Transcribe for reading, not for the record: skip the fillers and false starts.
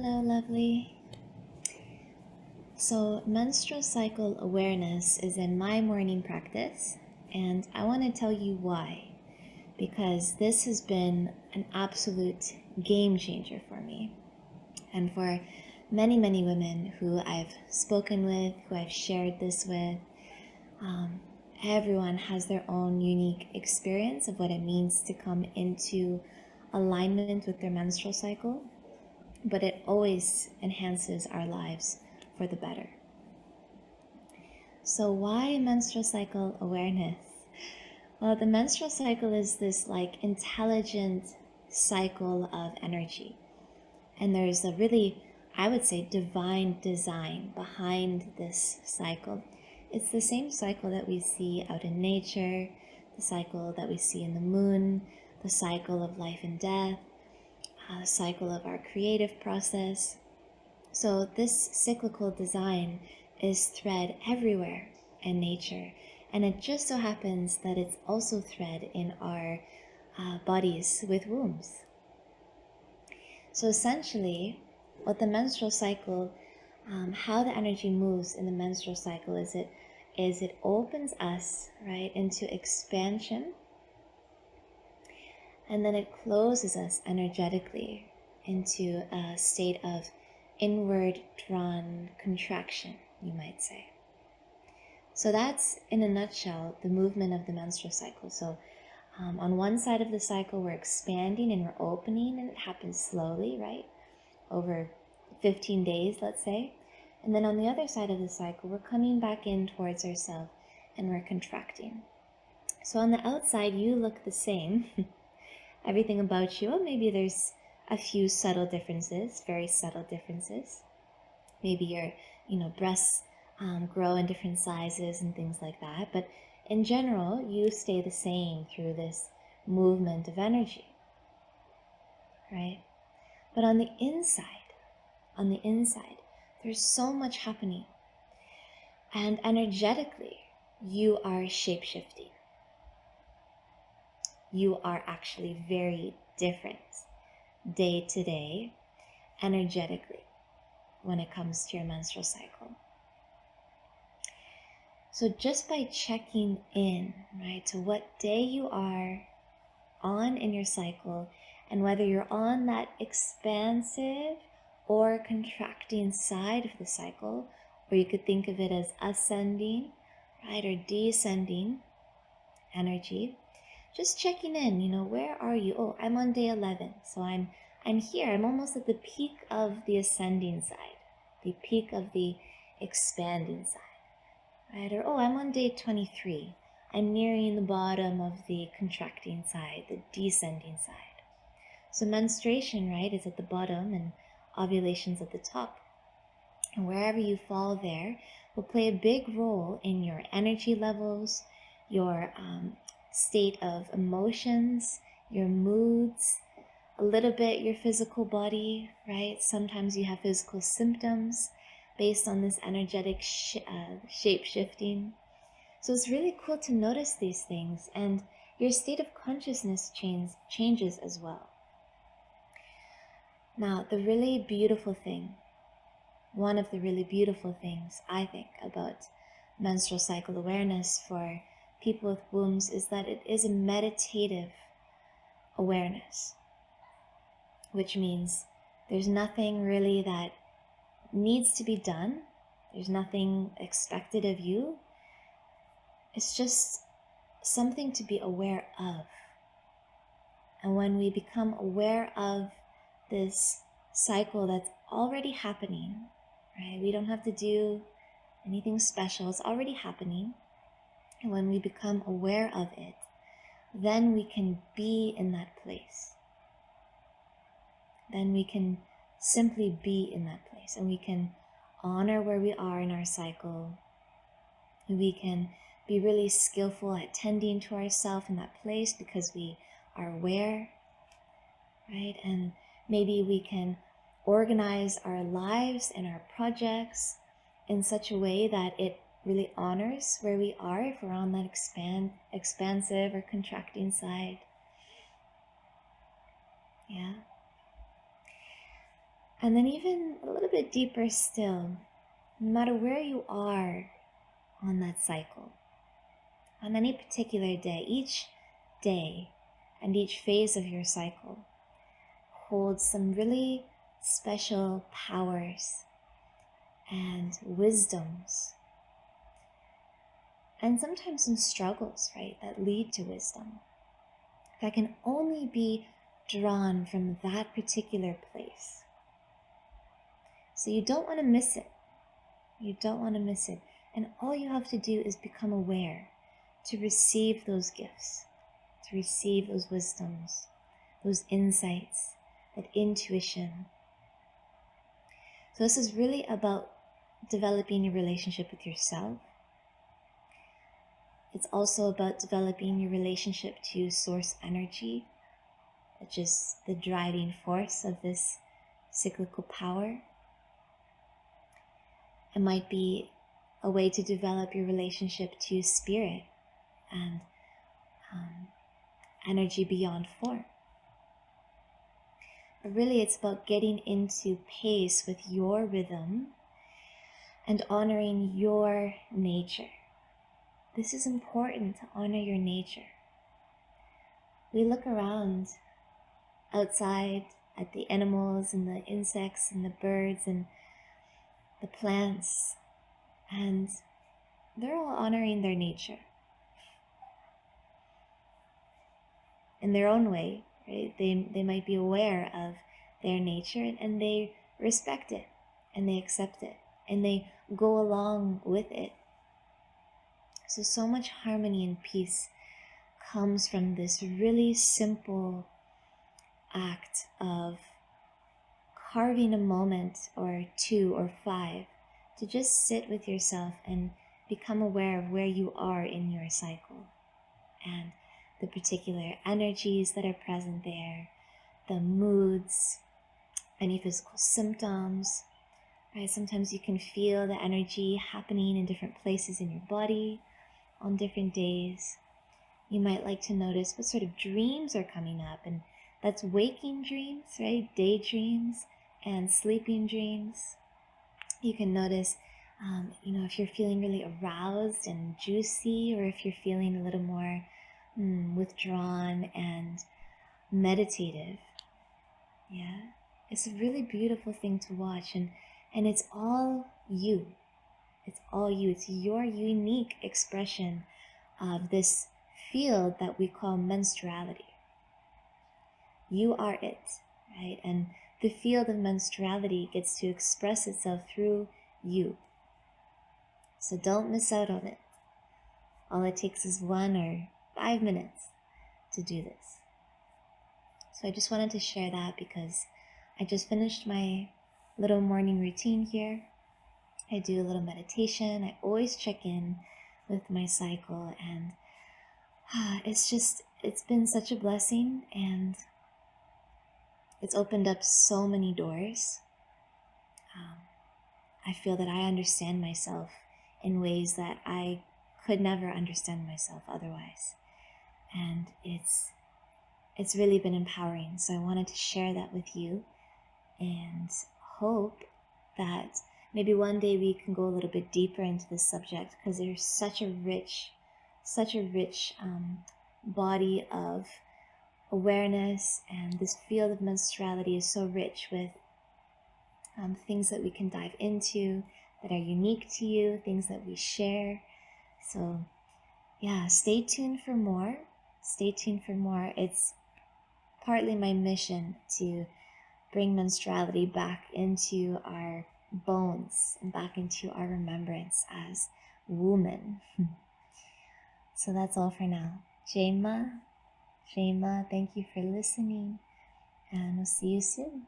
Hello, lovely. So, menstrual cycle awareness is in my morning practice, and I want to tell you why. Because this has been an absolute game changer for me, and for many, many women who I've spoken with, who I've shared this with. Everyone has their own unique experience of what it means to come into alignment with their menstrual cycle, but it always enhances our lives for the better. So why menstrual cycle awareness? Well, the menstrual cycle is this intelligent cycle of energy. And there's a really, I would say, divine design behind this cycle. It's the same cycle that we see out in nature, the cycle that we see in the moon, the cycle of life and death, the cycle of our creative process. So this cyclical design is thread everywhere in nature, and it just so happens that it's also thread in our bodies with wombs. So essentially, what the menstrual cycle, how the energy moves in the menstrual cycle is it opens us right into expansion, and then it closes us energetically into a state of inward drawn contraction, you might say. So that's, in a nutshell, the movement of the menstrual cycle. So on one side of the cycle, we're expanding and we're opening, and it happens slowly, right? Over 15 days, let's say. And then on the other side of the cycle, we're coming back in towards ourselves and we're contracting. So on the outside, you look the same. Everything about you, well, maybe there's a few subtle differences, very subtle differences. Maybe your breasts grow in different sizes and things like that. But in general, you stay the same through this movement of energy, right? But on the inside, there's so much happening. And energetically, you are shape-shifting. You are actually very different day to day, energetically, when it comes to your menstrual cycle. So just by checking in, right, to what day you are on in your cycle, and whether you're on that expansive or contracting side of the cycle, or you could think of it as ascending, right, or descending energy, just checking in, where are you? Oh, I'm on day 11, so I'm here. I'm almost at the peak of the ascending side, the peak of the expanding side, right? Or, oh, I'm on day 23. I'm nearing the bottom of the contracting side, the descending side. So menstruation, right, is at the bottom and ovulation's at the top. And wherever you fall there will play a big role in your energy levels, your state of emotions, your moods, a little bit your physical body, right? Sometimes you have physical symptoms based on this energetic shape-shifting. So it's really cool to notice these things, and your state of consciousness changes as well. Now, the really beautiful thing, one of the really beautiful things I think about menstrual cycle awareness for people with wombs is that it is a meditative awareness, which means there's nothing really that needs to be done. There's nothing expected of you. It's just something to be aware of. And when we become aware of this cycle that's already happening, right? We don't have to do anything special. It's already happening. And when we become aware of it, then we can be in that place. Then we can simply be in that place, and we can honor where we are in our cycle. We can be really skillful at tending to ourselves in that place because we are aware, right? And maybe we can organize our lives and our projects in such a way that it really honors where we are, if we're on that expansive or contracting side. Yeah. And then even a little bit deeper still, no matter where you are on that cycle, on any particular day, each day and each phase of your cycle holds some really special powers and wisdoms, and sometimes some struggles, right, that lead to wisdom that can only be drawn from that particular place. So you don't want to miss it. You don't want to miss it. And all you have to do is become aware to receive those gifts, to receive those wisdoms, those insights, that intuition. So this is really about developing your relationship with yourself. It's also about developing your relationship to source energy, which is the driving force of this cyclical power. It might be a way to develop your relationship to spirit and energy beyond form. But really, it's about getting into pace with your rhythm and honoring your nature. This is important, to honor your nature. We look around outside at the animals and the insects and the birds and the plants, and they're all honoring their nature in their own way, right? They might be aware of their nature and they respect it and they accept it and they go along with it. So much harmony and peace comes from this really simple act of carving a moment or 2 or 5 to just sit with yourself and become aware of where you are in your cycle and the particular energies that are present there, the moods, any physical symptoms, right? Sometimes you can feel the energy happening in different places in your body on different days. You might like to notice what sort of dreams are coming up, and that's waking dreams, right? Daydreams and sleeping dreams. You can notice, if you're feeling really aroused and juicy, or if you're feeling a little more withdrawn and meditative. Yeah, it's a really beautiful thing to watch, and it's all you. It's all you. It's your unique expression of this field that we call menstruality. You are it, right? And the field of menstruality gets to express itself through you. So don't miss out on it. All it takes is 1 or 5 minutes to do this. So I just wanted to share that because I just finished my little morning routine here. I do a little meditation. I always check in with my cycle, and it's been such a blessing, and it's opened up so many doors. I feel that I understand myself in ways that I could never understand myself otherwise. And it's really been empowering. So I wanted to share that with you and hope that maybe one day we can go a little bit deeper into this subject, because there's such a rich body of awareness, and this field of menstruality is so rich with things that we can dive into that are unique to you, things that we share. So yeah, stay tuned for more. Stay tuned for more. It's partly my mission to bring menstruality back into our bones and back into our remembrance as women. So that's all for now. Jema, thank you for listening, and we'll see you soon.